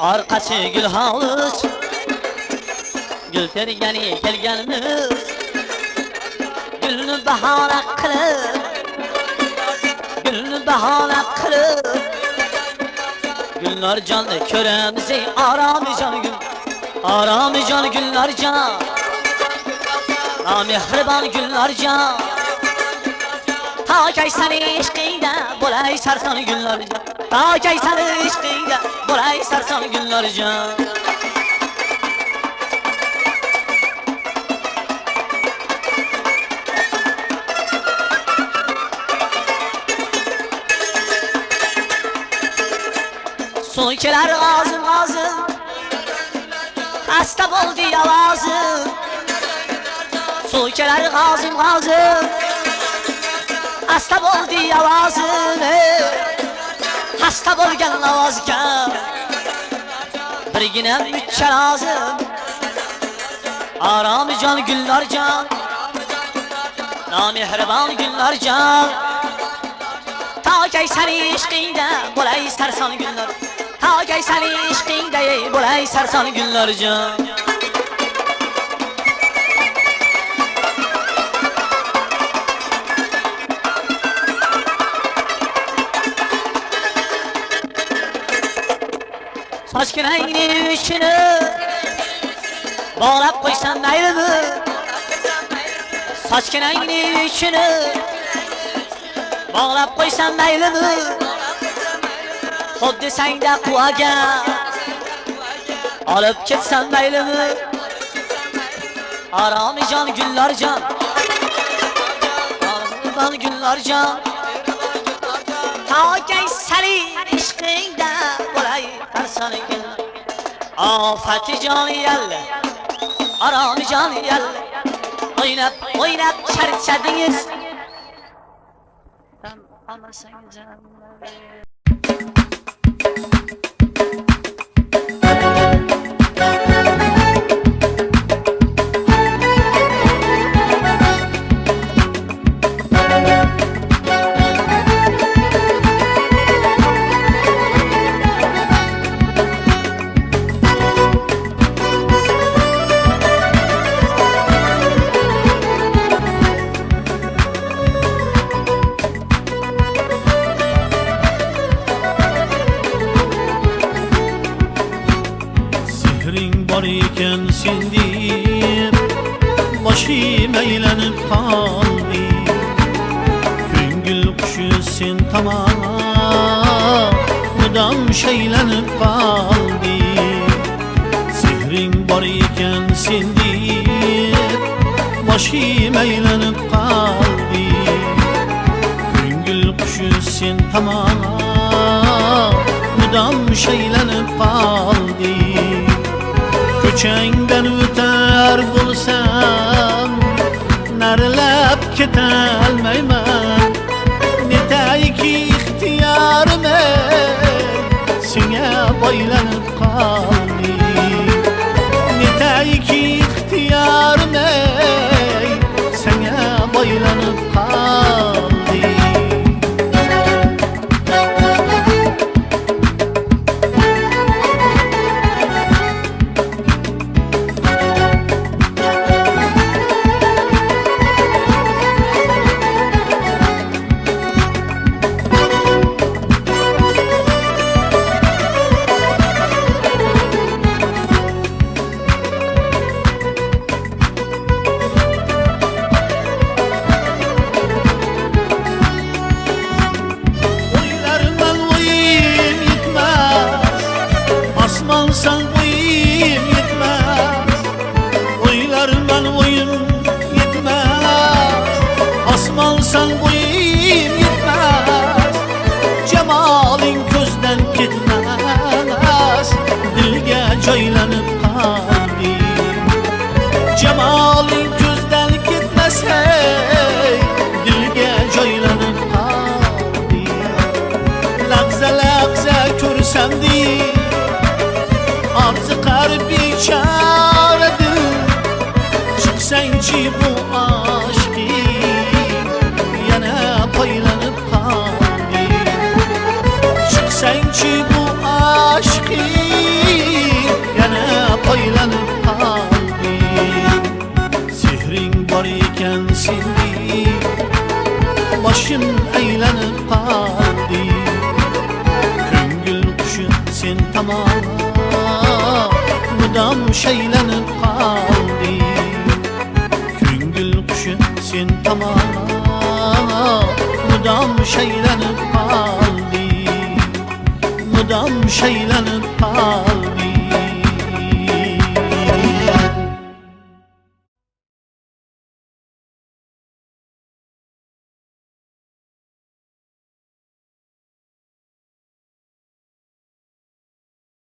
Arkası gül havuz, gül tergani kelganimiz, gülni bahona qilib, gülni bahona qilib, Güllarcan'ı ko'ramiz ey Aramijon gül, Aramijon Güllarjon, namehribon Güllarjon. Ta kaysani ishqingda bo'lay sarson Güllarjon, ta kaysani ishqingda bo'lay sarson Güllarjon. So'ng kelar g'ozim g'ozim, xasta bo'ldi ovozim. So'ng kelar g'ozim g'ozim, xasta bo'ldi ovozim. Xasta bo'lgan ovozga birgina uchcha lozim. Aramijon Güllarjon, namehribon Güllarjon. Ta kaysani ishqingda bo'lay sarson Güllarjon, ta kaysani ishqingda bo'lay sarson Güllarjon. Sochkinangni uchini bog'lab qo'ysam maylimi? Sochkinangni uchini bog'lab qo'ysam maylimi? Xo'p desangda quvaga olib ketsam maylimi? Aramijon Güllarjon, namehribon Güllarjon. Ta kaysani ishqingda bo'lay sarson Güllarjon. Ofatijon yalla, Aramijon yalla, o'ynab o'ynab charchadingiz. Tan olmasangiz Ekan sendip başım eylenip kaldı. Ko'ngil qushi sen tamam mudam shaylanib qoldi. Sehring bor ekan sendip başım eylenip kaldı. Ko'ngil qushi sen tamam mudam shaylanib qoldi. Ko'changdan o'tar bo'lsam narilab ketolmayman. Netayki ixtiyorim senga boylanib qoldi. Netayki ixtiyorim senga boylanib qoldi. Asmalsan oyum yetmez, oylarından oyum yetmez. Asmalsan oyum yetmez, cemalin gözden gitmez. Dilge joylanıp kaldı, cemalin gözden gitmez. Hey, dilge joylanıp kaldı. Lahza lahza ko'rsam deyim, arziqar bechoradir. Chiqsangchi bu aşkım yana poylanib qoldi. Chiqsangchi bu aşkım mudam şeylenip qaldı. Küngül kuşu sen tamana mudam şeylenip qaldı. Mudam şeylenip qaldı.